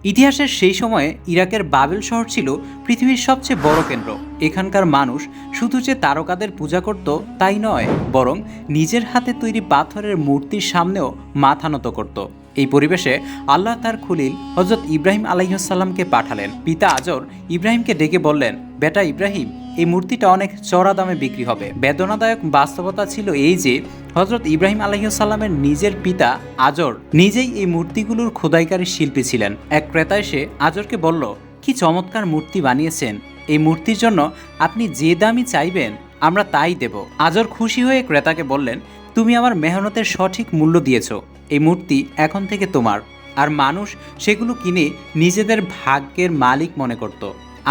ইতিহাসের সেই সময়ে ইরাকের বাবেল শহর ছিল পৃথিবীর সবচেয়ে বড় কেন্দ্র। এখানকার মানুষ শুধু যে তারকাদের পূজা করত তাই নয়, বরং নিজের হাতে তৈরি পাথরের মূর্তির সামনেও মাথা নত করত। এই পরিবেশে আল্লাহ তার খলিল হযরত ইব্রাহিম আলাইহিসসালামকে পাঠালেন। পিতা আজর ইব্রাহিমকে ডেকে বললেন, বেটা ইব্রাহিম, এই মূর্তিটা অনেক চড়া দামে বিক্রি হবে। বেদনাদায়ক বাস্তবতা ছিল এই যে হযরত ইব্রাহিম আলাইহিসসালামের নিজের পিতা আজর নিজেই এই মূর্তিগুলোর খোদাইকারী শিল্পী ছিলেন। এক ক্রেতা এসে আজরকে বলল, কি চমৎকার মূর্তি বানিয়েছেন, এই মূর্তির জন্য আপনি যে দামই চাইবেন আমরা তাই দেব। আজর খুশি হয়ে ক্রেতাকে বললেন, তুমি আমার মেহনতের সঠিক মূল্য দিয়েছ, এই মূর্তি এখন থেকে তোমার। আর মানুষ সেগুলো কিনে নিজেদের ভাগ্যের মালিক মনে করত।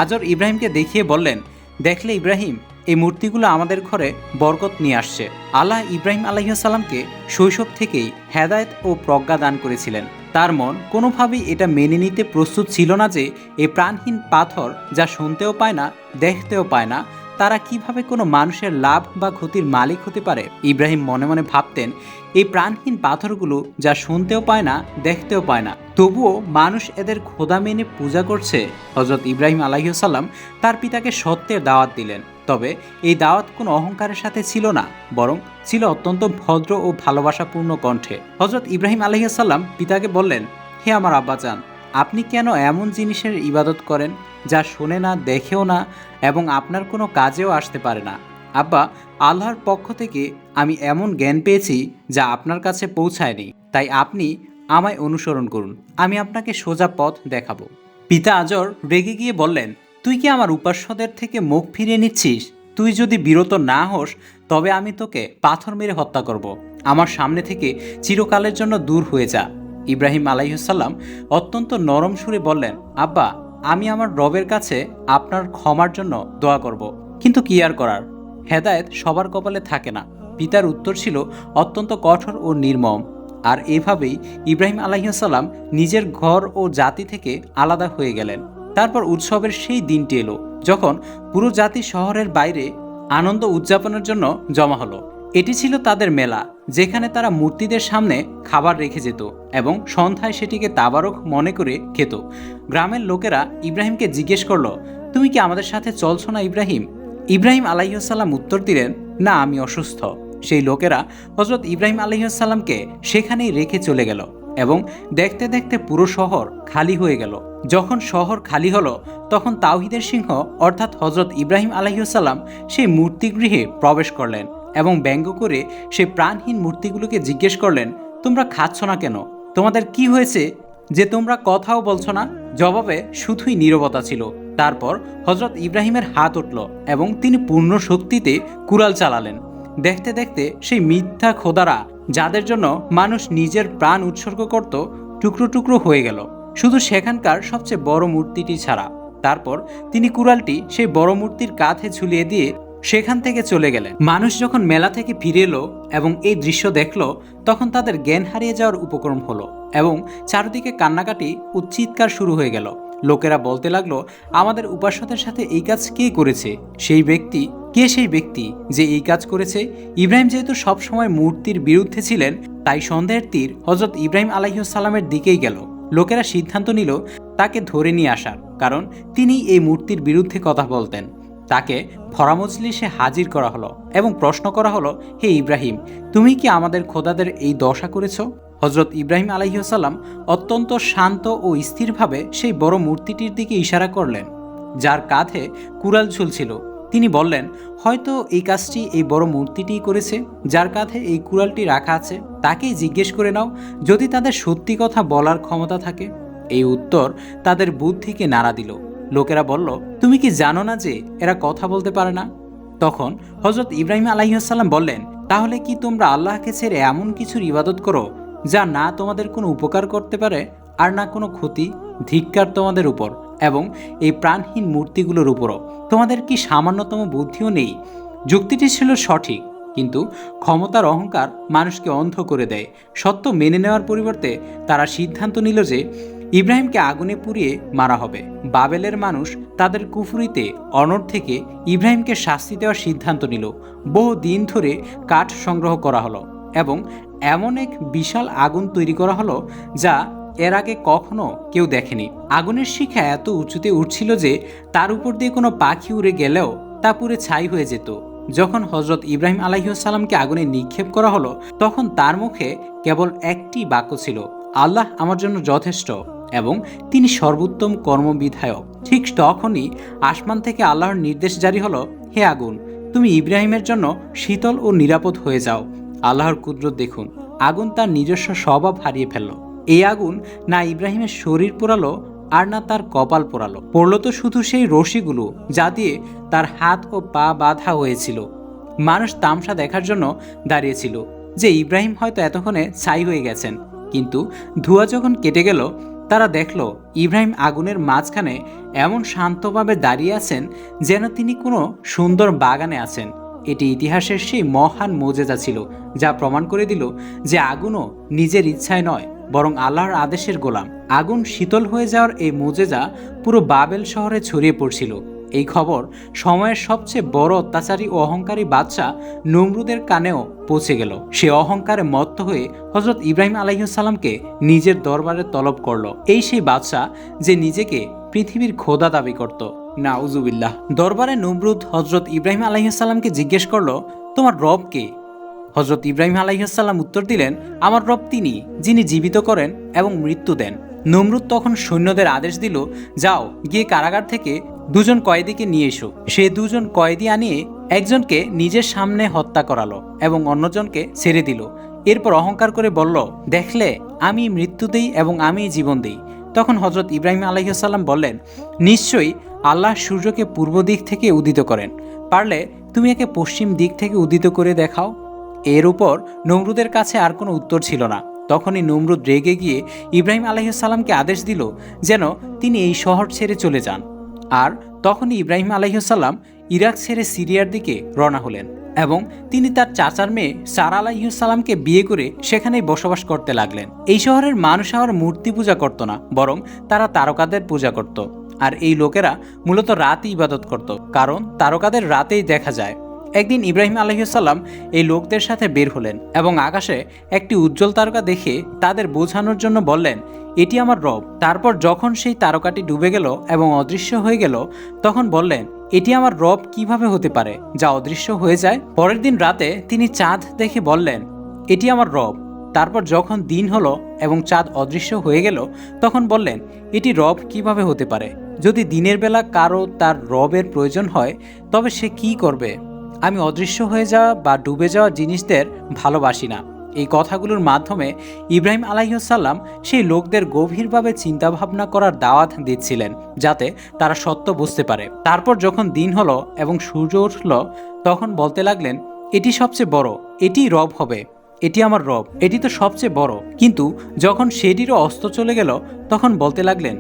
আজর ইব্রাহিমকে দেখিয়ে বললেন, দেখলে ইব্রাহিম, এই মূর্তিগুলো আমাদের ঘরে বরকত নিয়ে আসছে। আল্লাহ ইব্রাহিম আলাইহিসসালামকে শৈশব থেকেই হেদায়েত ও প্রজ্ঞা দান করেছিলেন। তার মন কোনোভাবেই এটা মেনে নিতে প্রস্তুত ছিল না যে এই প্রাণহীন পাথর, যা শুনতেও পায় না দেখতেও পায় না, তারা কিভাবে কোনো মানুষের লাভ বা ক্ষতির মালিক হতে পারে। ইব্রাহিম মনে মনে ভাবতেন, এই প্রাণহীন পাথরগুলো যা শুনতেও পায় না দেখতেও পায় না, তবুও মানুষ এদের খোদা মেনে পূজা করছে। হযরত ইব্রাহিম আলাইহিসসালাম তার পিতাকে সত্যের দাওয়াত দিলেন। তবে এই দাওয়াত কোনো অহংকারের সাথে ছিল না, বরং ছিল অত্যন্ত ভদ্র ও ভালোবাসাপূর্ণ কণ্ঠে। হযরত ইব্রাহিম আলাইহিসসালাম পিতাকে বললেন, হে আমার আব্বাজান, আপনি কেন এমন জিনিসের ইবাদত করেন যা শোনে না দেখেও না এবং আপনার কোনো কাজেও আসতে পারে না? আব্বা, আল্লাহর পক্ষ থেকে আমি এমন জ্ঞান পেয়েছি যা আপনার কাছে পৌঁছায়নি, তাই আপনি আমায় অনুসরণ করুন, আমি আপনাকে সোজা পথ দেখাবো। পিতা আজর রেগে গিয়ে বললেন, তুই কি আমার উপাস্যদের থেকে মুখ ফিরিয়ে নিচ্ছিস? তুই যদি বিরত না হোস তবে আমি তোকে পাথর মেরে হত্যা করব। আমার সামনে থেকে চিরকালের জন্য দূর হয়ে যা। ইব্রাহিম আলাইহিসসালাম অত্যন্ত নরম সুরে বললেন, আব্বা, আমি আমার রবের কাছে আপনার ক্ষমার জন্য দোয়া করব, কিন্তু কি আর করার, হেদায়েত সবার কপালে থাকে না। পিতার উত্তর ছিল অত্যন্ত কঠোর ও নির্মম। আর এভাবেই ইব্রাহিম আলাইহিসসালাম নিজের ঘর ও জাতি থেকে আলাদা হয়ে গেলেন। তারপর উৎসবের সেই দিনটি এলো যখন পুরো জাতি শহরের বাইরে আনন্দ উদযাপনের জন্য জমা হলো। এটি ছিল তাদের মেলা, যেখানে তারা মূর্তিদের সামনে খাবার রেখে যেত এবং সন্ধ্যায় সেটিকে তাবারক মনে করে খেত। গ্রামের লোকেরা ইব্রাহিমকে জিজ্ঞেস করলো, তুমি কি আমাদের সাথে চলছো না ইব্রাহিম? ইব্রাহিম আলাইহিসসালাম উত্তর দিলেন, না, আমি অসুস্থ। সেই লোকেরা হযরত ইব্রাহিম আলাইহিসসালামকে সেখানেই রেখে চলে গেল এবং দেখতে দেখতে পুরো শহর খালি হয়ে গেল। যখন শহর খালি হলো তখন তাওহীদের সিংহ অর্থাৎ হযরত ইব্রাহিম আলাইহিসসালাম সেই মূর্তিগৃহে প্রবেশ করলেন এবং ব্যঙ্গ করে সেই প্রাণহীন মূর্তিগুলোকে জিজ্ঞেস করলেন, তোমরা খাচ্ছ না কেন? তোমাদের কি হয়েছে যে তোমরা কথাও বলছো না? জবাবে শুধুই নীরবতা ছিল। তারপর হযরত ইব্রাহিমের হাত উঠল এবং তিনি পূর্ণ শক্তিতে কুড়াল চালালেন। দেখতে দেখতে সেই মিথ্যা খোদারা, যাদের জন্য মানুষ নিজের প্রাণ উৎসর্গ করত, টুকরো টুকরো হয়ে গেল, শুধু সেখানকার সবচেয়ে বড় মূর্তিটি ছাড়া। তারপর তিনি কুড়ালটি সেই বড় মূর্তির কাঁধে ঝুলিয়ে দিয়ে সেখান থেকে চলে গেলেন। মানুষ যখন মেলা থেকে ফিরে এলো এবং এই দৃশ্য দেখলো, তখন তাদের জ্ঞান হারিয়ে যাওয়ার উপক্রম হলো এবং চারদিকে কান্নাকাটি ও চিৎকার শুরু হয়ে গেল। লোকেরা বলতে লাগলো, আমাদের উপাস্যদের সাথে এই কাজ কে করেছে? কে সেই ব্যক্তি যে এই কাজ করেছে? ইব্রাহিম যেহেতু সবসময় মূর্তির বিরুদ্ধে ছিলেন, তাই সন্দেহের তীর হযরত ইব্রাহিম আলাইহিসসালামের দিকেই গেল। লোকেরা সিদ্ধান্ত নিল তাকে ধরে নিয়ে আসার, কারণ তিনি এই মূর্তির বিরুদ্ধে কথা বলতেন। তাকে ভরা মজলিসে হাজির করা হলো এবং প্রশ্ন করা হলো, হে ইব্রাহিম, তুমি কি আমাদের খোদাদের এই দশা করেছ? হযরত ইব্রাহিম আলাইহিসসালাম অত্যন্ত শান্ত ও স্থিরভাবে সেই বড় মূর্তিটির দিকে ইশারা করলেন, যার কাঁধে কুড়াল ঝুলছিল। তিনি বললেন, হয়তো এই কাজটি এই বড় মূর্তিটিই করেছে, যার কাঁধে এই কুড়ালটি রাখা আছে। তাকেই জিজ্ঞেস করে নাও, যদি তাদের সত্যি কথা বলার ক্ষমতা থাকে। এই উত্তর তাদের বুদ্ধিকে নাড়া দিল। লোকেরা বলল, তুমি কি জানো না যে এরা কথা বলতে পারে না? তখন হযরত ইব্রাহিম আলাইহিসসালাম বললেন, তাহলে কি তোমরা আল্লাহকে ছেড়ে এমন কিছুর ইবাদত করো যা না তোমাদের কোনো উপকার করতে পারে আর না কোনো ক্ষতি? ধিক্কার তোমাদের উপর এবং এই প্রাণহীন মূর্তিগুলোর উপরও। তোমাদের কি সামান্যতম বুদ্ধিও নেই? যুক্তিটি ছিল সঠিক, কিন্তু ক্ষমতার অহংকার মানুষকে অন্ধ করে দেয়। সত্য মেনে নেওয়ার পরিবর্তে তারা সিদ্ধান্ত নিল যে ইব্রাহিমকে আগুনে পুড়িয়ে মারা হবে। বাবেলের মানুষ তাদের কুফরিতে অনড় থেকে ইব্রাহিমকে শাস্তি দেওয়ার সিদ্ধান্ত নিল। বহু দিন ধরে কাঠ সংগ্রহ করা হলো এবং এমন এক বিশাল আগুন তৈরি করা হলো যা এর আগে কখনো কেউ দেখেনি। আগুনের শিখা এত উঁচুতে উঠছিল যে তার উপর দিয়ে কোনো পাখি উড়ে গেলেও তা পুড়ে ছাই হয়ে যেত। যখন হজরত ইব্রাহিম আলাইহিসসালামকে আগুনে নিক্ষেপ করা হলো, তখন তার মুখে কেবল একটি বাক্য ছিল, আল্লাহ আমার জন্য যথেষ্ট এবং তিনি সর্বোত্তম কর্মবিধায়ক। ঠিক তখনই আসমান থেকে আল্লাহর নির্দেশ জারি হলো, হে আগুন, তুমি ইব্রাহিমের জন্য শীতল ও নিরাপদ হয়ে যাও। আল্লাহর কুদরত দেখুন, আগুন তার নিজস্ব স্বভাব হারিয়ে ফেলল। এই আগুন না ইব্রাহিমের শরীর পোড়ালো আর না তার কপাল পোড়ালো, পড়লো তো শুধু সেই রশিগুলো যা দিয়ে তার হাত ও পা বাঁধা হয়েছিল। মানুষ তামসা দেখার জন্য দাঁড়িয়েছিল যে ইব্রাহিম হয়তো এতক্ষণে ছাই হয়ে গেছেন, কিন্তু ধোঁয়া যখন কেটে গেল, তারা দেখল ইব্রাহিম আগুনের মাঝখানে এমন শান্তভাবে দাঁড়িয়ে আছেন যেন তিনি কোনো সুন্দর বাগানে আছেন। এটি ইতিহাসের সেই মহান মোজেজা ছিল যা প্রমাণ করে দিল যে আগুনও নিজের ইচ্ছায় নয়, বরং আল্লাহর আদেশের গোলাম। আগুন শীতল হয়ে যাওয়ার এই মোজেজা পুরো বাবেল শহরে ছড়িয়ে পড়ছিল। এই খবর সময়ের সবচেয়ে বড় অত্যাচারী ও অহংকারী বাদশা নমরুদের কানেও পৌঁছে গেল। সে অহংকারে মত্ত হয়ে হজরত ইব্রাহিম আলাইহিসসালামকে নিজের দরবারে তলব করল। এই সেই বাদশা যে নিজেকে পৃথিবীর খোদা দাবি করত। নাউজুবিল্লাহ। দরবারে নমরুদ হজরত ইব্রাহিম আলাইহিসসালামকে জিজ্ঞেস করল, তোমার রব কে? হজরত ইব্রাহিম আলাইহিসসালাম উত্তর দিলেন, আমার রব তিনি যিনি জীবিত করেন এবং মৃত্যু দেন। নমরুদ তখন সৈন্যদের আদেশ দিল, যাও গিয়ে কারাগার থেকে দুজন কয়েদিকে নিয়ে এসো। সে দুজন কয়েদি আনিয়ে একজনকে নিজের সামনে হত্যা করালো এবং অন্যজনকে ছেড়ে দিল। এরপর অহংকার করে বলল, দেখলে আমি মৃত্যু দেই এবং আমি জীবন দেই। তখন হজরত ইব্রাহিম আলাইহিসসালাম বললেন, নিশ্চয়ই আল্লাহ সূর্যকে পূর্ব দিক থেকে উদিত করেন, পারলে তুমি একে পশ্চিম দিক থেকে উদিত করে দেখাও। এর উপর নমরুদের কাছে আর কোনো উত্তর ছিল না। তখনই নমরুদ রেগে গিয়ে ইব্রাহিম আলাইহিসসালামকে আদেশ দিল যেন তিনি এই শহর ছেড়ে চলে যান। আর তখনই ইব্রাহিম আলাইহিসসালাম ইরাক ছেড়ে সিরিয়ার দিকে রওনা হলেন এবং তিনি তার চাচার মেয়ে সারা আলাইহিসসালামকে বিয়ে করে সেখানেই বসবাস করতে লাগলেন। এই শহরের মানুষ আর মূর্তি পূজা করত না, বরং তারা তারকাদের পূজা করত। আর এই লোকেরা মূলত রাতে ইবাদত করত, কারণ তারকাদের রাতেই দেখা যায়। একদিন ইব্রাহিম আলাইহিসসালাম এই লোকদের সাথে বের হলেন এবং আকাশে একটি উজ্জ্বল তারকা দেখে তাদের বোঝানোর জন্য বললেন, এটি আমার রব। তারপর যখন সেই তারকাটি ডুবে গেল এবং অদৃশ্য হয়ে গেল, তখন বললেন, এটি আমার রব কিভাবে হতে পারে যা অদৃশ্য হয়ে যায়? পরের দিন রাতে তিনি চাঁদ দেখে বললেন, এটি আমার রব। তারপর যখন দিন হলো এবং চাঁদ অদৃশ্য হয়ে গেল, তখন বললেন, এটি রব কিভাবে হতে পারে? যদি দিনের বেলা কারো তার রবের প্রয়োজন হয়, তবে সে কি করবে? আমি অদৃশ্য হয়ে যাওয়া বা ডুবে যাওয়া জিনিসদের ভালোবাসি না। এই কথাগুলোর মাধ্যমে ইব্রাহিম আলাইহিসসালাম সেই লোকদের গভীরভাবে চিন্তাভাবনা করার দাওয়াত দিচ্ছিলেন, যাতে তারা সত্য বুঝতে পারে। তারপর যখন দিন হলো এবং সূর্য উঠল, তখন বলতে লাগলেন, এটি সবচেয়ে বড়, এটি রব হবে। এটি আমার রব, এটি তো সবচেয়ে বড়। কিন্তু যখন সেটিরও অস্ত চলে গেল, তখন বলতে লাগলেন,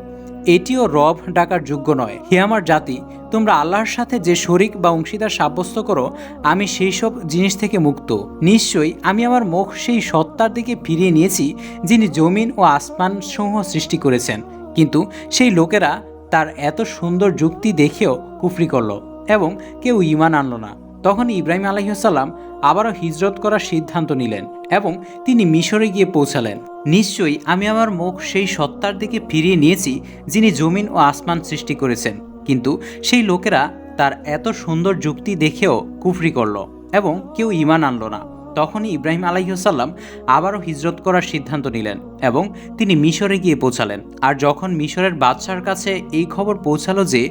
এটিও রব ডাকার যোগ্য নয়। হে আমার জাতি, তোমরা আল্লাহর সাথে যে শরিক বা অংশীদার সাব্যস্ত করো, আমি সেই সব জিনিস থেকে মুক্ত। নিশ্চয়ই আমি আমার মুখ সেই সত্তার দিকে ফিরিয়ে নিয়েছি যিনি জমিন ও আসমান সমূহ সৃষ্টি করেছেন। কিন্তু সেই লোকেরা তার এত সুন্দর যুক্তি দেখেও কুফরি করল এবং কেউ ঈমান আনল না। তখন ইব্রাহিম আলাইহিসসালাম আবারও হিজরত করার সিদ্ধান্ত নিলেন এবং তিনি মিশরে গিয়ে পৌঁছালেন। নিশ্চয়ই আমি আমার মুখ সেই সত্তার দিকে ফিরিয়ে নিয়েছি যিনি জমিন ও আসমান সৃষ্টি করেছেন। কিন্তু সেই লোকেরা তার এত সুন্দর যুক্তি দেখেও কুফরি করল এবং কেউ ঈমান আনল না। তখনই ইব্রাহিম আলাইহিসসালাম আবারও হিজরত করার সিদ্ধান্ত নিলেন এবং তিনি মিশরে গিয়ে পৌঁছালেন। আর যখন মিশরের বাদশার কাছে এই খবর পৌঁছালো যে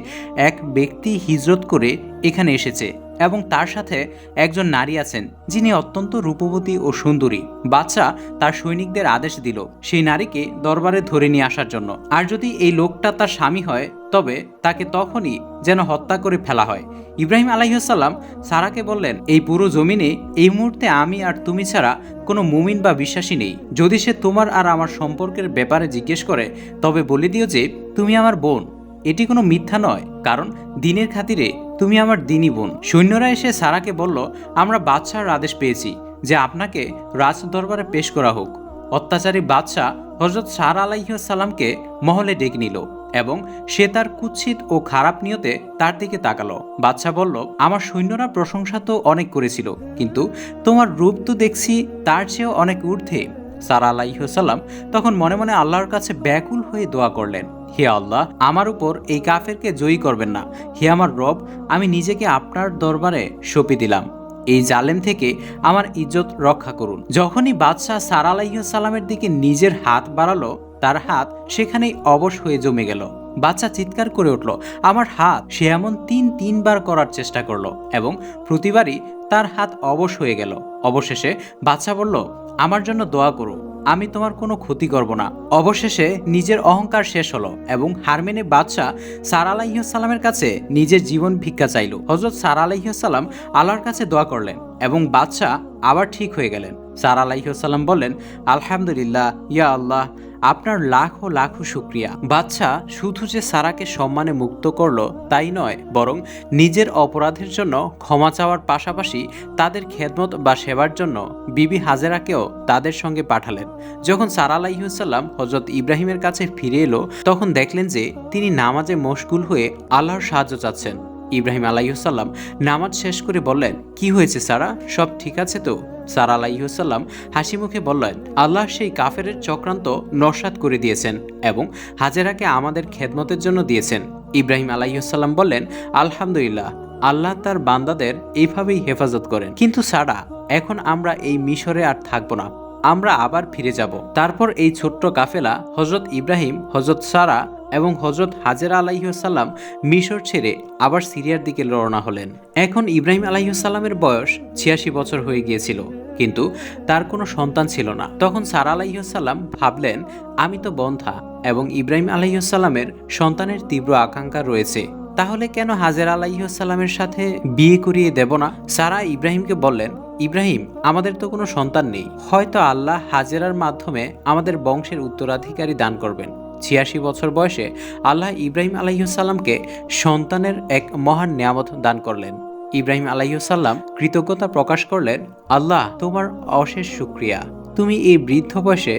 এক ব্যক্তি হিজরত করে এখানে এসেছে এবং তার সাথে একজন নারী আছেন যিনি অত্যন্ত রূপবতী ও সুন্দরী, বাদশা তার সৈনিকদের আদেশ দিল সেই নারীকে দরবারে ধরে নিয়ে আসার জন্য। আর যদি এই লোকটা তার স্বামী হয়, তবে তাকে তখনই যেন হত্যা করে ফেলা হয়। ইব্রাহিম আলাইহিসসালাম সারাকে বললেন, এই পুরো জমিনে এই মুহূর্তে আমি আর তুমি ছাড়া কোনো মুমিন বা বিশ্বাসী নেই। যদি সে তোমার আর আমার সম্পর্কের ব্যাপারে জিজ্ঞেস করে, তবে বলে দিও যে তুমি আমার বোন। এটি কোনো মিথ্যা নয়, কারণ দিনের খাতিরে তুমি আমার দিনী বোন। সৈন্যরা এসে সারাকে বলল, আমরা বাদশার আদেশ পেয়েছি যে আপনাকে রাজ দরবারে পেশ করা হোক। অত্যাচারী বাদশাহ হযরত সারা আলাইহিসসালামকে মহলে ডেকে নিল এবং সে তার কুৎসিত ও খারাপ নিয়তে তার দিকে তাকালো। বাদশাহ বলল, আমার সৈন্যরা প্রশংসা তো অনেক করেছিল, কিন্তু তোমার রূপ তো দেখছি তার চেয়েও অনেক ঊর্ধ্বে। সারা আলাইহিসসালাম তখন মনে মনে আল্লাহর কাছে ব্যাকুল হয়ে দোয়া করলেন, হে আল্লাহ, আমার উপর এই কাফেরকে জয়ী করবেন না। হে আমার রব, আমি নিজেকে আপনার দরবারে সঁপে দিলাম। এই জালেম থেকে আমার ইজ্জত রক্ষা করুন। যখনই বাদশাহ সারা আলাইহিসসালামের দিকে নিজের হাত বাড়ালো, তার হাত সেখানেই অবশ হয়ে জমে গেল। বাচ্চা চিৎকার করে উঠল, আমার হাত! সে এমন তিনবার করার চেষ্টা করলো এবং প্রতিবারই তার হাত অবশ হয়ে গেল। অবশেষে বাচ্চা বলল, আমার জন্য দোয়া করো, আমি তোমার কোনো ক্ষতি করব না। অবশেষে নিজের অহংকার শেষ হলো এবং হার মেনে বাদশাহ সারা আলাইহিসসালামের কাছে নিজের জীবন ভিক্ষা চাইল। হযরত সারা আলাইহিসসালাম আল্লাহর কাছে দোয়া করলেন এবং বাদশাহ আবার ঠিক হয়ে গেলেন। সারা আলাইহিসসালাম বললেন, আলহামদুলিল্লাহ, ইয়া আল্লাহ, আপনার লাখো লাখো শুকরিয়া। বাদশাহ শুধু যে সারাকে সম্মানে মুক্ত করলো তাই নয়, বরং নিজের অপরাধের জন্য ক্ষমা চাওয়ার পাশাপাশি তাদের খেদমত বা সেবার জন্য বিবি হাজেরাকেও তাদের সঙ্গে পাঠালেন। যখন সারা আলাইহিসসালাম হযরত ইব্রাহিমের কাছে ফিরে এলো, তখন দেখলেন যে তিনি নামাজে মশগুল হয়ে আল্লাহর সাহায্য চাচ্ছেন। ইব্রাহিম আলাইহিসসালাম নামাজ শেষ করে বললেন, কি হয়েছে সারা, সব ঠিক আছে তো? সারা আলাইহিসসালাম হাসি মুখে বললেন, আল্লাহ সেই কাফেরের চক্রান্ত নস্যাৎ করে দিয়েছেন এবং হাজেরাকে আমাদের খেদমতের জন্য দিয়েছেন। ইব্রাহিম আলাইহিসসালাম বললেন, আলহামদুলিল্লাহ, আল্লাহ তার বান্দাদের এইভাবেই হেফাজত করেন। কিন্তু সারা, এখন আমরা এই মিশরে আর থাকবো না, আমরা আবার ফিরে যাব। তারপর এই ছোট্ট কাফেলা হযরত ইব্রাহিম, হযরত সারা এবং হযরত হাজেরা আলাইহিসসালাম মিশর ছেড়ে আবার সিরিয়ার দিকে রওনা হলেন। এখন ইব্রাহিম আলাইহিসসালামের বয়স ৮৬ বছর হয়ে গিয়েছিল, কিন্তু তার কোনো সন্তান ছিল না। তখন সারা আলাইহিসসালাম ভাবলেন, আমি তো বন্ধ্যা এবং ইব্রাহিম আলাইহিসসালামের সন্তানের তীব্র আকাঙ্ক্ষা রয়েছে, তাহলে কেন হাজেরা আলাইহিসসালামের সাথে বিয়ে করিয়ে দেব না? সারা ইব্রাহিমকে বললেন, ইব্রাহিম, আমাদের তো কোনো সন্তান নেই, হয়তো আল্লাহ হাজেরার মাধ্যমে আমাদের বংশের উত্তরাধিকারী দান করবেন। ৮৬ বছর বয়সে আল্লাহ ইব্রাহিম আলাইহিসসালামকে সন্তানের এক মহান নিয়ামত দান করলেন। ইব্রাহিম আলাইহিসসালাম কৃতজ্ঞতা প্রকাশ করলেন, আল্লাহ, তোমার অশেষ শুকরিয়া, তুমি এই বৃদ্ধ বয়সে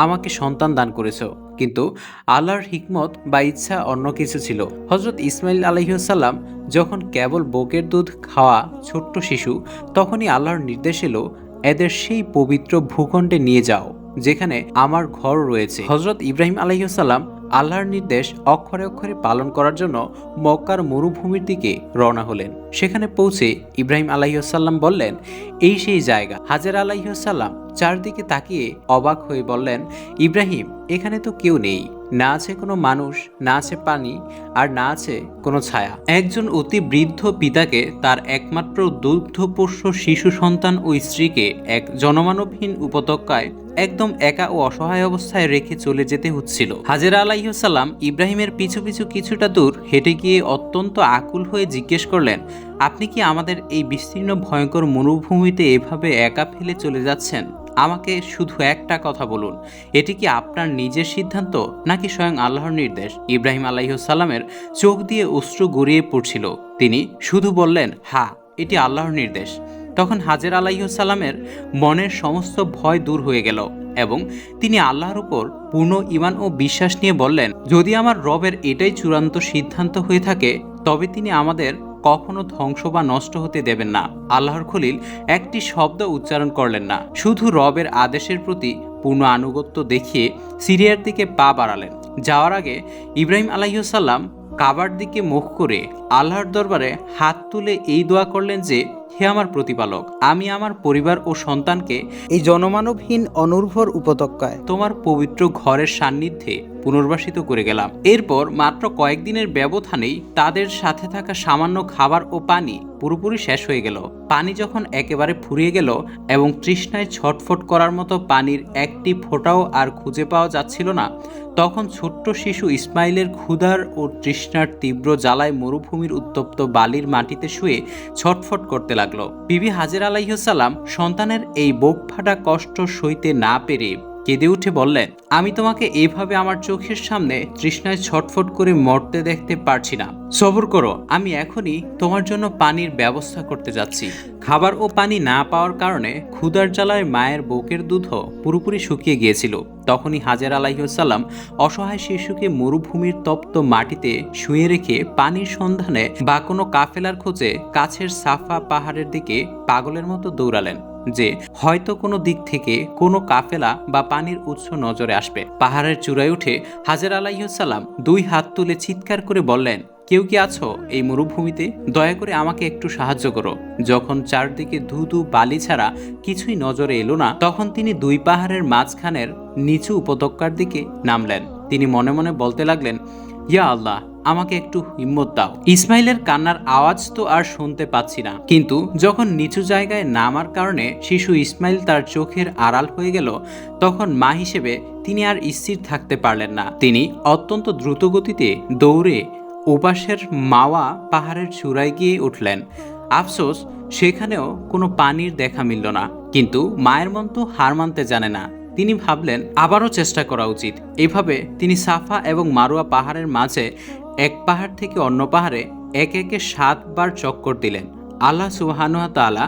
আমাকে সন্তান দান করেছো। কিন্তু আল্লাহর হিকমত বা ইচ্ছা অন্য কিছু ছিল। হযরত ইসমাইল আলাইহিসসালাম যখন কেবল বকের দুধ খাওয়া ছোট্ট শিশু, তখনই আল্লাহর নির্দেশ এলো, এদের সেই পবিত্র ভূখণ্ডে নিয়ে যাও যেখানে আমার ঘর রয়েছে। হযরত ইব্রাহিম আলাইহিসসালাম আল্লাহর নির্দেশ অক্ষরে অক্ষরে পালন করার জন্য মক্কার মরুভূমির দিকে রওনা হলেন। সেখানে পৌঁছে ইব্রাহিম আলাইহিসসালাম বললেন, এই সেই জায়গা। হাজেরা আলাইহিসসালাম চারদিকে তাকিয়ে অবাক হয়ে বললেন, ইব্রাহিম, এখানে তো কেউ নেই, না আছে কোনো মানুষ, না আছে পানি, আর না আছে কোনো ছায়া। একজন অতি বৃদ্ধ পিতাকে তার একমাত্র দুগ্ধপোষ্য শিশু সন্তান ও স্ত্রীকে এক জনমানবহীন উপত্যকায় একদম একা ও অসহায় অবস্থায় রেখে চলে যেতে হচ্ছিল। হাজেরা আলাইহিসসালাম ইব্রাহিমের পিছু পিছু কিছুটা দূর হেঁটে গিয়ে অত্যন্ত আকুল হয়ে জিজ্ঞেস করলেন, আপনি কি আমাদের এই বিস্তীর্ণ ভয়ঙ্কর মরুভূমিতে এভাবে একা ফেলে চলে যাচ্ছেন? আমাকে শুধু একটা কথা বলুন, এটি কি আপনার নিজের সিদ্ধান্ত নাকি স্বয়ং আল্লাহর নির্দেশ? ইব্রাহিম আলাইহিসসালামের চোখ দিয়ে অশ্রু গড়িয়ে পড়ছিল। তিনি শুধু বললেন, হ্যাঁ, এটি আল্লাহর নির্দেশ। তখন হাজেরা আলাইহিসসালামের মনের সমস্ত ভয় দূর হয়ে গেল এবং তিনি আল্লাহর উপর পূর্ণ ঈমান ও বিশ্বাস নিয়ে বললেন, যদি আমার রবের এটাই চূড়ান্ত সিদ্ধান্ত হয়ে থাকে, তবে তিনি আমাদের কখনো ধ্বংস বা নষ্ট হতে দেবেন না। আল্লাহর খলিল একটি শব্দ উচ্চারণ করলেন না, শুধু রবের আদেশের প্রতি পূর্ণ আনুগত্য দেখিয়ে সিরিয়ার দিকে পা বাড়ালেন। যাওয়ার আগে ইব্রাহিম আলাইহিসসালাম কাবার দিকে মুখ করে আল্লাহর দরবারে হাত তুলে এই দোয়া করলেন যে, হে আমার প্রতিপালক, আমি আমার পরিবার ও সন্তানকে এই জনমানবহীন অনুর্বর উপত্যকায় তোমার পবিত্র ঘরের সান্নিধ্যে পুনর্বাসিত করে গেলাম। এরপর মাত্র কয়েকদিনের ব্যবধানেই তাদের সাথে থাকা সামান্য খাবার ও পানি পুরোপুরি শেষ হয়ে গেল। পানি যখন একেবারে ফুরিয়ে গেল এবং তৃষ্ণায় ছটফট করার মতো পানির একটি ফোঁটাও আর খুঁজে পাওয়া যাচ্ছিল না, তখন ছোট্ট শিশু ইসমাইলের ক্ষুধার ও তৃষ্ণার তীব্র জ্বালায় মরুভূমির উত্তপ্ত বালির মাটিতে শুয়ে ছটফট করতে লাগলো। বিবি হাজেরা আলাইহিসসালাম সন্তানের এই বুক ফাটা কষ্ট সইতে না পেরে কেঁদে উঠে বললেন, আমি তোমাকে এইভাবে আমার চোখের সামনে তৃষ্ণায় ছটফট করে মরতে দেখতে পারছি না, সবর করো, আমি এখনই তোমার জন্য পানির ব্যবস্থা করতে যাচ্ছি। খাবার ও পানি না পাওয়ার কারণে ক্ষুধার জ্বালায় মায়ের বুকের দুধও পুরোপুরি শুকিয়ে গিয়েছিল। তখনই হাজেরা আলাইহিসসালাম অসহায় শিশুকে মরুভূমির তপ্ত মাটিতে শুয়ে রেখে পানির সন্ধানে বা কোনো কাফেলার খোঁজে কাছের সাফা পাহাড়ের দিকে পাগলের মতো দৌড়ালেন। যে হয়তো কোনো দিক থেকে কোনো কাফেলা বা পানির উৎস নজরে আসবে। পাহাড়ের চূড়ায় উঠে হাজেরা আলাইহিস সালাম 2 হাত তুলে চিৎকার করে বললেন, কেউ কি আছো এই মরুভূমিতে? দয়া করে আমাকে একটু সাহায্য করো। যখন চারদিকে ধুধু বালি ছাড়া কিছুই নজরে এলো না, তখন তিনি 2 পাহাড়ের মাঝখানের নিচু উপত্যকার দিকে নামলেন। তিনি মনে মনে বলতে লাগলেন, ইয়া আল্লাহ, আমাকে একটু হিম্মত দাও। ইসমাইলের কান্নার আওয়াজ তো আর শুনতে পাচ্ছি না, কিন্তু যখন নিচু জায়গায় নামার কারণে শিশু ইসমাইল তার চোখের আড়াল হয়ে গেল, তখন মা হিসেবে তিনি আর স্থির থাকতে পারলেন না। তিনি অত্যন্ত দ্রুত গতিতে দৌড়ে ওপাশের মাওয়া পাহাড়ের চূড়ায় গিয়ে উঠলেন। আফসোস, সেখানেও কোনো পানির দেখা মিলল না। কিন্তু মায়ের মন তো হার মানতে জানে না। তিনি ভাবলেন আবারও চেষ্টা করা উচিত। এভাবে তিনি সাফা এবং মারোয়া পাহাড়ের মাঝে এক পাহাড় থেকে অন্য পাহাড়ে একে একে 7 বার চক্কর দিলেন। আল্লাহ সুবহানাহু ওয়া তাআলা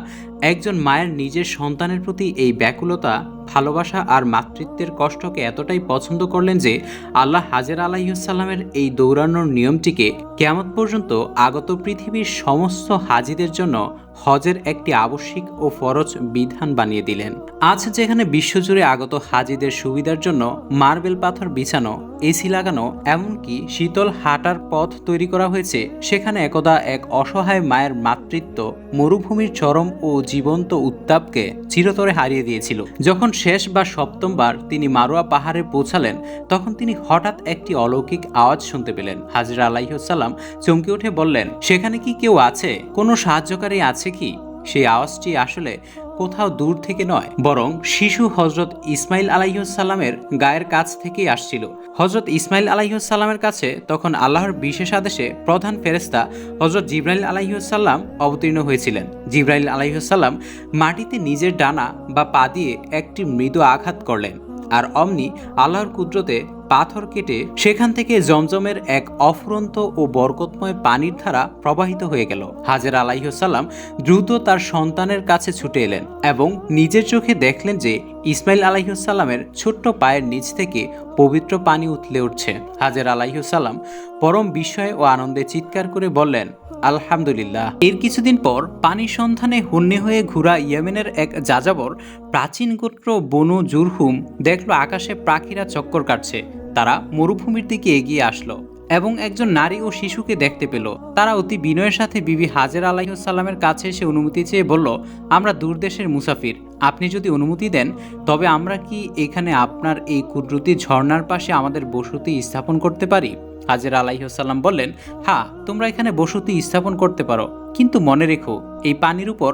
একজন মায়ের নিজের সন্তানের প্রতি এই ব্যাকুলতা, ভালোবাসা আর মাতৃত্বের কষ্টকে এতটাই পছন্দ করলেন যে আল্লাহ হাজেরা আলাইহিস সালামের এই দৌড়ানোর নিয়মটিকে কিয়ামত পর্যন্ত আগত পৃথিবীর সমস্ত হাজিদের জন্য হজের একটি আবশ্যিক ও ফরজ বিধান বানিয়ে দিলেন। আজ যেখানে বিশ্বজুড়ে আগত হাজিদের সুবিধার জন্য মার্বেল পাথর বিছানো, এসি লাগানো, এমনকি শীতল হাঁটার পথ তৈরি করা হয়েছে, সেখানে একদা এক অসহায় মায়ের মাতৃত্ব মরুভূমির চরম ও জীবন্ত উত্তাপকে চিরতরে হারিয়ে দিয়েছিল। যখন শেষ বা সপ্তমবার তিনি মারোয়া পাহাড়ে পৌঁছালেন, তখন তিনি হঠাৎ একটি অলৌকিক আওয়াজ শুনতে পেলেন। হাজরা আলাইহিস সালাম চমকে উঠে বললেন, সেখানে কি কেউ আছে? কোনো সাহায্যকারী আছে কি? সেই আওয়াজটি আসলে কোথাও দূর থেকে নয়, বরং শিশু হজরত ইসমাইল আলাইহিস সালামের গায়ের কাছ থেকেই আসছিল। হজরত ইসমাইল আলাইহিস সালামের কাছে তখন আল্লাহর বিশেষ আদেশে প্রধান ফেরেশতা হজরত জিবরাইল আলাইহিস সালাম অবতীর্ণ হয়েছিলেন। জিবরাইল আলাইহিস সালাম মাটিতে নিজের ডানা বা পা দিয়ে একটি মৃদু আঘাত করলেন, আর অমনি আল্লাহর কুদরতে পাথর কেটে সেখান থেকে জমজমের এক অফুরন্ত ও বরকতময় পানির ধারা প্রবাহিত হয়ে গেল। হাজেরা আলাইহিস সালাম দ্রুত তার সন্তানের কাছে ছুটে এলেন এবং নিজের চোখে দেখলেন যে ইসমাইল আলাইহিস সালামের ছোট্ট পায়ের নিচ থেকে পবিত্র পানি উথলে উঠছে। হাজেরা আলাইহিস সালাম পরম বিস্ময়ে ও আনন্দে চিৎকার করে বললেন, আলহামদুলিল্লাহ। এর কিছুদিন পর পানির সন্ধানে হন্যে হয়ে ঘুরা ইয়েমেনের এক যাযাবর প্রাচীন গোত্র বনু জুরহুম দেখল আকাশে পাখিরা চক্কর কাটছে। তারা মরুভূমির দিকে এগিয়ে আসলো এবং একজন নারী ও শিশুকে দেখতে পেল। তারা অতি বিনয়ের সাথে বিবি হাজেরা আলাইহিস সালামের কাছে এসে অনুমতি চেয়ে বলল, আমরা দূরদেশের মুসাফির, আপনি যদি অনুমতি দেন তবে আমরা কি এখানে আপনার এই কুদরতি ঝর্ণার পাশে আমাদের বসতি স্থাপন করতে পারি? হাজেরা আলাইহিস সালাম বললেন, হ্যাঁ, তোমরা এখানে বসতি স্থাপন করতে পারো, কিন্তু মনে রেখো এই পানির উপর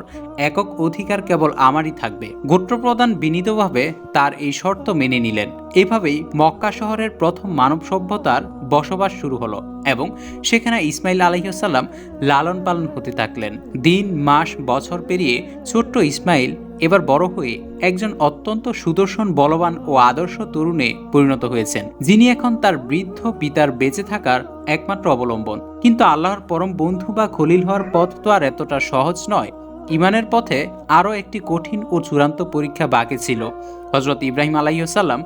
একক অধিকার কেবল আমারই থাকবে। গোত্রপ্রধান বিনীতভাবে তার এই শর্ত মেনে নিলেন। এভাবেই মক্কা শহরের প্রথম মানব সভ্যতার বসবাস শুরু হলো এবং সেখানে ইসমাইল আলাইহিস সালাম লালন পালন হতে থাকলেন। দিন, মাস, বছর পেরিয়ে ছোট্ট ইসমাইল এবার বড় হয়ে একজন অত্যন্ত সুদর্শন, বলবান ও আদর্শ তরুণে পরিণত হয়েছেন, যিনি এখন তার বৃদ্ধ পিতার বেঁচে থাকার একমাত্র অবলম্বন। কিন্তু আল্লাহর পরম বন্ধু বা খলিল হওয়ার পথ তো আর এতটা সহজ নয়। ইমানের পথে আরও একটি কঠিন ও চূড়ান্ত পরীক্ষা বাকি ছিল। হযরত ইব্রাহিম আলাইহিস সালাম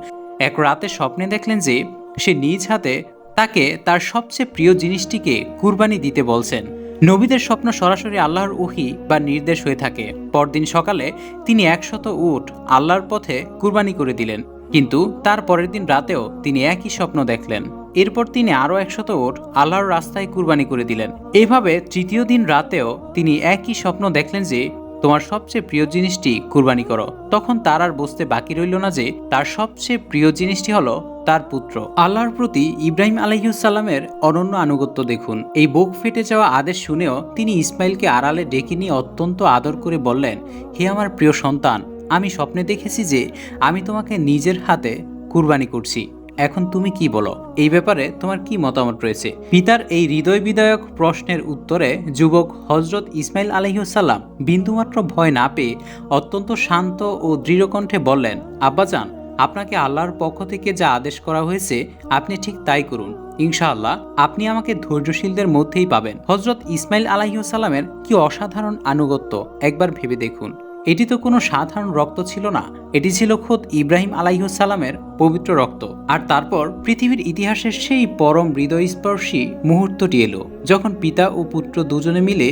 এক রাতে স্বপ্নে দেখলেন যে সে নিজ হাতে তাকে তার সবচেয়ে প্রিয় জিনিসটিকে কুরবানি দিতে বলছেন। নবীদের স্বপ্ন সরাসরি আল্লাহর ওহী বা নির্দেশ হয়ে থাকে। পরদিন সকালে তিনি 100 উট আল্লাহর পথে কুরবানি করে দিলেন, কিন্তু তার পরের দিন রাতেও তিনি একই স্বপ্ন দেখলেন। এরপর তিনি আরও 100 উট আল্লাহর রাস্তায় কুরবানি করে দিলেন। এভাবে তৃতীয় দিন রাতেও তিনি একই স্বপ্ন দেখলেন যে তোমার সবচেয়ে প্রিয় জিনিসটি কুরবানি করো। তখন তার আর বুঝতে বাকি রইল না যে তার সবচেয়ে প্রিয় জিনিসটি হলো তার পুত্র। আল্লাহর প্রতি ইব্রাহিম আলাইহিস সালামের অনন্য আনুগত্য দেখুন। এই বুক ফেটে যাওয়া আদেশ শুনেও তিনি ইসমাইলকে আড়ালে ডেকে নিয়ে অত্যন্ত আদর করে বললেন, হে আমার প্রিয় সন্তান, আমি স্বপ্নে দেখেছি যে আমি তোমাকে নিজের হাতে কুরবানি করছি। এখন তুমি কি বলো? এই ব্যাপারে তোমার কি মতামত রয়েছে? পিতার এই হৃদয় বিদায়ক প্রশ্নের উত্তরে যুবক হযরত ইসমাইল আলাইহিস সালাম বিন্দুমাত্র ভয় না পেয়ে অত্যন্ত শান্ত ও দৃঢ় কণ্ঠে বললেন, আব্বাজান, আপনাকে আল্লাহর পক্ষ থেকে যা আদেশ করা হয়েছে আপনি ঠিক তাই করুন। ইনশাআল্লাহ আপনি আমাকে ধৈর্যশীলদের মধ্যেই পাবেন। হযরত ইসমাইল আলাইহিস সালামের কি অসাধারণ আনুগত্য একবার ভেবে দেখুন। এটি তো কোনো সাধারণ রক্ত ছিল না, এটি ছিল খোদ ইব্রাহিম আলাইহিস সালামের পবিত্র রক্ত। আর তারপর পৃথিবীর ইতিহাসের সেই পরম হৃদয়স্পর্শী মুহূর্তটি এলো, যখন পিতা ও পুত্র দুজনে মিলে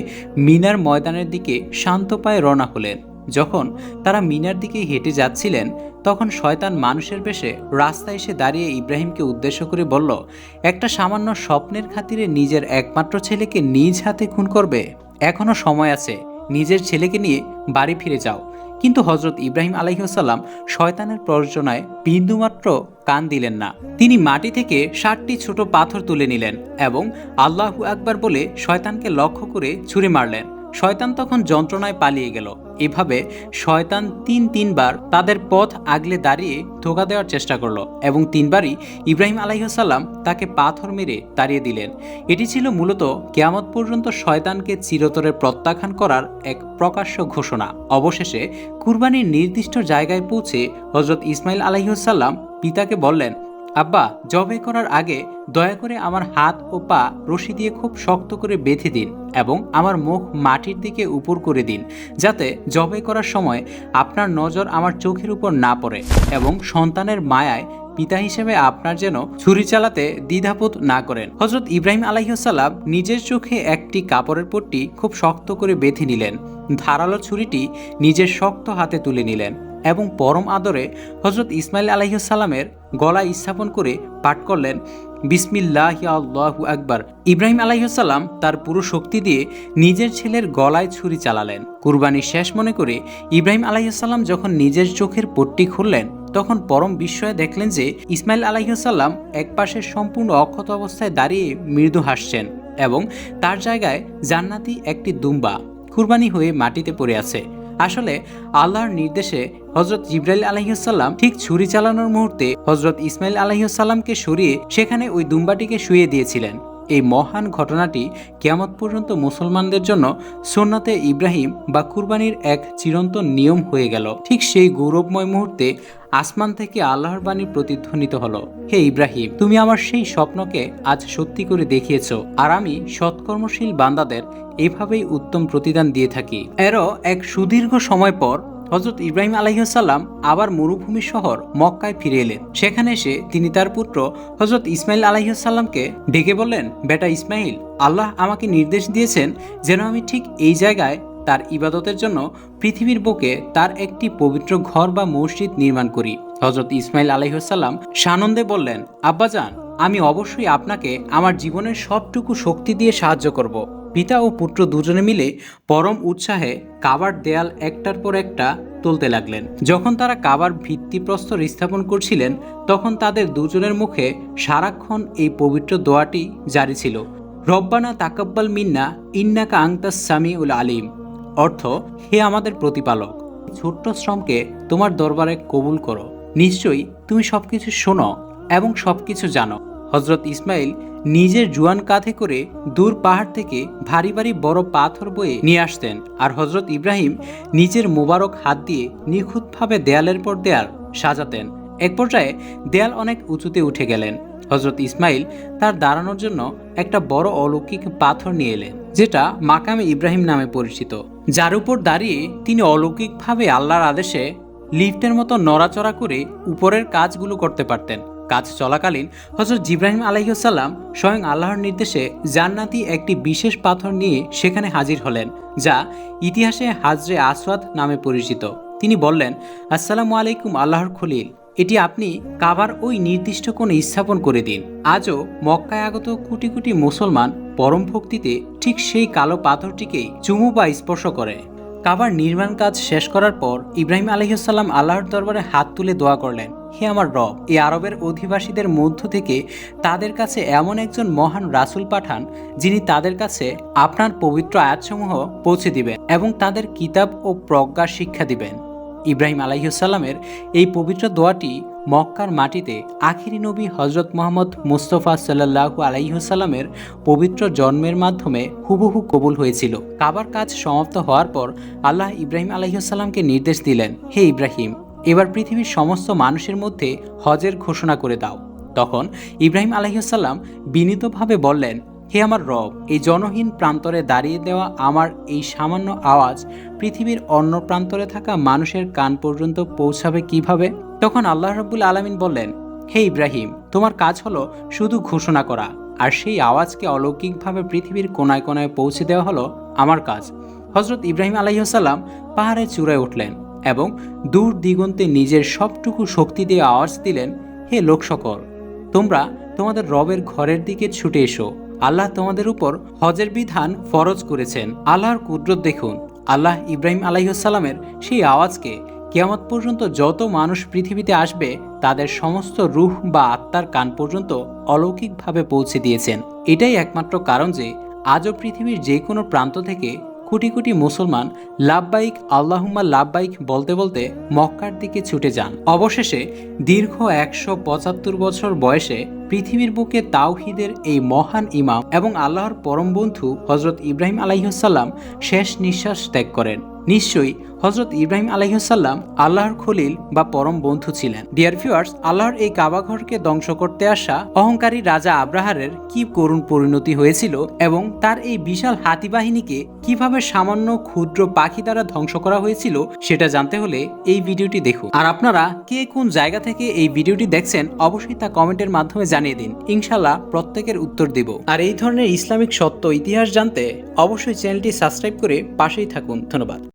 মিনার ময়দানের দিকে শান্ত পায়ে রওনা হলেন। যখন তারা মিনার দিকে হেঁটে যাচ্ছিলেন তখন শয়তান মানুষের বেশে রাস্তায় এসে দাঁড়িয়ে ইব্রাহিমকে উদ্দেশ্য করে বলল, একটা সামান্য স্বপ্নের খাতিরে নিজের একমাত্র ছেলেকে নিজ হাতে খুন করবে? এখনো সময় আছে, নিজের ছেলেকে নিয়ে বাড়ি ফিরে যাও। কিন্তু হজরত ইব্রাহিম আলাইহিসসালাম শয়তানের প্ররোচনায় বিন্দুমাত্র কান দিলেন না। তিনি মাটি থেকে 7টি ছোট পাথর তুলে নিলেন এবং আল্লাহু আকবার বলে শয়তানকে লক্ষ্য করে ছুঁড়ে মারলেন। শয়তান তখন যন্ত্রণায় পালিয়ে গেল। এভাবে শয়তান তিনবার তাদের পথ আগলে দাঁড়িয়ে ধোঁকা দেওয়ার চেষ্টা করলো এবং 3বারই ইব্রাহিম আলাইহিসসালাম তাকে পাথর মেরে তাড়িয়ে দিলেন। এটি ছিল মূলত কিয়ামত পর্যন্ত শয়তানকে চিরতরে প্রত্যাখ্যান করার এক প্রকাশ্য ঘোষণা। অবশেষে কুরবানির নির্দিষ্ট জায়গায় পৌঁছে হজরত ইসমাইল আলাইহিসসালাম পিতাকে বললেন, আব্বা, জবাই করার আগে দয়া করে আমার হাত ও পা রশি দিয়ে খুব শক্ত করে বেঁধে দিন এবং আমার মুখ মাটির দিকে উপর করে দিন, যাতে জবাই করার সময় আপনার নজর আমার চোখের উপর না পড়ে এবং সন্তানের মায়ায় পিতা হিসেবে আপনার যেন ছুরি চালাতে দ্বিধাবোধ না করেন। হজরত ইব্রাহিম আলাইহিসসালাম নিজের চোখে একটি কাপড়ের পট্টি খুব শক্ত করে বেঁধে নিলেন, ধারালো ছুরিটি নিজের শক্ত হাতে তুলে নিলেন এবং পরম আদরে হজরত ইসমাইল আলাইহিসসালামের গলায় স্থাপন করে পাঠ করলেন, বিসমিল্লাহি আল্লাহু আকবার। ইব্রাহিম আলাইহিসসালাম তার পুরো শক্তি দিয়ে নিজের ছেলের গলায় ছুরি চালালেন। কুরবানি শেষ মনে করে ইব্রাহিম আলাইহিসসালাম যখন নিজের চোখের পট্টি খুললেন তখন পরম বিস্ময়ে দেখলেন যে ইসমাইল আলাইহিসসালাম একপাশে সম্পূর্ণ অক্ষত অবস্থায় দাঁড়িয়ে মৃদু হাসছেন এবং তার জায়গায় জান্নাতি একটি দুম্বা কুরবানি হয়ে মাটিতে পড়ে আছে। আসলে আল্লাহর নির্দেশে হজরত জিবরাইল আলাইহিসসালাম ঠিক ছুরি চালানোর মুহূর্তে হজরত ইসমাইল আলাইহিসসালামকে সরিয়ে সেখানে ওই দুম্বাটিকে শুইয়ে দিয়েছিলেন। এই মহান ঘটনাটি কিয়ামত পর্যন্ত মুসলমানদের জন্য সুন্নতে ইব্রাহিম বা কুরবানির এক চিরন্তন নিয়ম হয়ে গেল। ঠিক সেই গৌরবময় মুহূর্তে আসমান থেকে আল্লাহর বাণী প্রতিধ্বনিত হলো, হে ইব্রাহিম, তুমি আমার সেই স্বপ্নকে আজ সত্যি করে দেখিয়েছো, আর আমি সৎকর্মশীল বান্দাদের এভাবেই উত্তম প্রতিদান দিয়ে থাকি। এরও এক সুদীর্ঘ সময় পর হজরত ইব্রাহিম আলাইহিসসালাম আবার মরুভূমি শহর মক্কায় ফিরে এলেন। সেখানে এসে তিনি তার পুত্র হজরত ইসমাইল আলাইহিসসালামকে ডেকে বললেন, বেটা ইসমাইল, আল্লাহ আমাকে নির্দেশ দিয়েছেন যেন আমি ঠিক এই জায়গায় তার ইবাদতের জন্য পৃথিবীর বুকে তার একটি পবিত্র ঘর বা মসজিদ নির্মাণ করি। হজরত ইসমাইল আলাইহিসসালাম সানন্দে বললেন, আব্বাজান, আমি অবশ্যই আপনাকে আমার জীবনের সবটুকু শক্তি দিয়ে সাহায্য করব। পিতা ও পুত্র দুজনে মিলে পরম উৎসাহে কাবার দেয়াল একটার পর একটা তুলতে লাগলেন। যখন তারা কাবার ভিত্তিপ্রস্তর স্থাপন করছিলেন তখন তাদের দুজনের মুখে সারাক্ষণ এই পবিত্র দোয়াটি জারি ছিল, রব্বানা তাকাব্বাল মিন্না ইন্নাকা আনতাস সামিউল আলিম। অর্থ, হে আমাদের প্রতিপালক, ছোট্ট শ্রমকে তোমার দরবারে কবুল করো, নিশ্চয়ই তুমি সবকিছু শোনো এবং সবকিছু জানো। হজরত ইসমাইল নিজের জুয়ান কাঁধে করে দূর পাহাড় থেকে ভারী ভারী বড় পাথর বয়ে নিয়ে আসতেন, আর হজরত ইব্রাহিম নিজের মোবারক হাত দিয়ে নিখুঁতভাবে দেয়ালের পর দেয়াল সাজাতেন। এক পর্যায়ে দেয়াল অনেক উঁচুতে উঠে গেলেন। হজরত ইসমাইল তার দাঁড়ানোর জন্য একটা বড় অলৌকিক পাথর নিয়ে এলেন, যেটা মাকামে ইব্রাহিম নামে পরিচিত, যার উপর দাঁড়িয়ে তিনি অলৌকিকভাবে আল্লাহর আদেশে লিফটের মতো নড়াচড়া করে উপরের কাজগুলো করতে পারতেন। কাজ চলাকালীন হজরত জিবরাইল আলাইহিসসালাম স্বয়ং আল্লাহর নির্দেশে জান্নাতি একটি বিশেষ পাথর নিয়ে সেখানে হাজির হলেন, যা ইতিহাসে হাজরে আসওয়াদ নামে পরিচিত। তিনি বললেন, আসসালামু আলাইকুম আল্লাহর খলিল, এটি আপনি কাবার ওই নির্দিষ্ট কোণে স্থাপন করে দিন। আজও মক্কায় আগত কোটি কোটি মুসলমান পরম ভক্তিতে ঠিক সেই কালো পাথরটিকেই চুমু বা স্পর্শ করে। কাবার নির্মাণ কাজ শেষ করার পর ইব্রাহিম আলাইহিসসালাম আল্লাহর দরবারে হাত তুলে দোয়া করলেন, হে আমার রব, এই আরবের অধিবাসীদের মধ্য থেকে তাদের কাছে এমন একজন মহান রাসূল পাঠান যিনি তাদের কাছে আপনার পবিত্র আয়াতসমূহ পৌঁছে দিবেন এবং তাদের কিতাব ও প্রজ্ঞার শিক্ষা দিবেন। ইব্রাহিম আলাইহিসসালামের এই পবিত্র দোয়াটি মক্কার মাটিতে আখিরি নবী হজরত মুহাম্মদ মুস্তাফা সাল্লাল্লাহু আলাইহিসসালামের পবিত্র জন্মের মাধ্যমে হুবহু কবুল হয়েছিল। কাবার কাজ সমাপ্ত হওয়ার পর আল্লাহ ইব্রাহিম আলাইহিসসালামকে নির্দেশ দিলেন, হে ইব্রাহিম, এবার পৃথিবীর সমস্ত মানুষের মধ্যে হজের ঘোষণা করে দাও। তখন ইব্রাহিম আলাইহিসসালাম বিনীতভাবে বললেন, হে আমার রব, এই জনহীন প্রান্তরে দাঁড়িয়ে দেওয়া আমার এই সামান্য আওয়াজ পৃথিবীর অন্য প্রান্তরে থাকা মানুষের কান পর্যন্ত পৌঁছাবে কিভাবে? তখন আল্লাহ রাব্বুল আলামিন বললেন, হে ইব্রাহিম, তোমার কাজ হলো শুধু ঘোষণা করা, আর সেই আওয়াজকে অলৌকিকভাবে পৃথিবীর কোনায় কোনায় পৌঁছে দেওয়া হলো আমার কাজ। হযরত ইব্রাহিম আলাইহিসসালাম পাহাড়ের চূড়ায় উঠলেন এবং দূর দিগন্তে নিজের সবটুকু শক্তি দিয়ে আওয়াজ দিলেন, হে লোক সকল, তোমরা তোমাদের রবের ঘরের দিকে ছুটে এসো। আল্লাহ তোমাদের উপর হজের বিধান ফরজ করেছেন। আল্লাহর কুদরত দেখুন। আল্লাহ ইব্রাহিম আলাইহিসসালামের সেই আওয়াজকে কিয়ামত পর্যন্ত যত মানুষ পৃথিবীতে আসবে তাদের সমস্ত রূহ বা আত্মার কান পর্যন্ত অলৌকিকভাবে পৌঁছে দিয়েছেন। এটাই একমাত্র কারণ যে আজও পৃথিবীর যে কোনো প্রান্ত থেকে কোটি কোটি মুসলমান লাব্বাইক আল্লাহুম্মা লাব্বাইক বলতে বলতে মক্কার দিকে ছুটে যান। অবশেষে দীর্ঘ 175 বছর বয়সে পৃথিবীর বুকে তাওহীদের এই মহান ইমাম এবং আল্লাহর পরম বন্ধু হযরত ইব্রাহিম আলাইহিসসালাম শেষ নিঃশ্বাস ত্যাগ করেন। নিশ্চয়ই হযরত ইব্রাহিম আলাইহিসসালাম আল্লাহর খলিল বা পরম বন্ধু ছিলেন। ডিয়ার ভিউয়ার্স, আল্লাহর এই কাবাঘরকে ধ্বংস করতে আসা অহংকারী রাজা আব্রাহারের কি করুণ পরিণতি হয়েছিল এবং তার এই বিশাল হাতি বাহিনীকে কিভাবে সামান্য ক্ষুদ্র পাখি দ্বারা ধ্বংস করা হয়েছিল সেটা জানতে হলে এই ভিডিওটি দেখুন। আর আপনারা কে কোন জায়গা থেকে এই ভিডিওটি দেখছেন অবশ্যই তা কমেন্টের মাধ্যমে জানিয়ে দিন। ইনশাআল্লাহ প্রত্যেকের উত্তর দেব। আর এই ধরনের ইসলামিক সত্য ইতিহাস জানতে অবশ্যই চ্যানেলটি সাবস্ক্রাইব করে পাশেই থাকুন। ধন্যবাদ।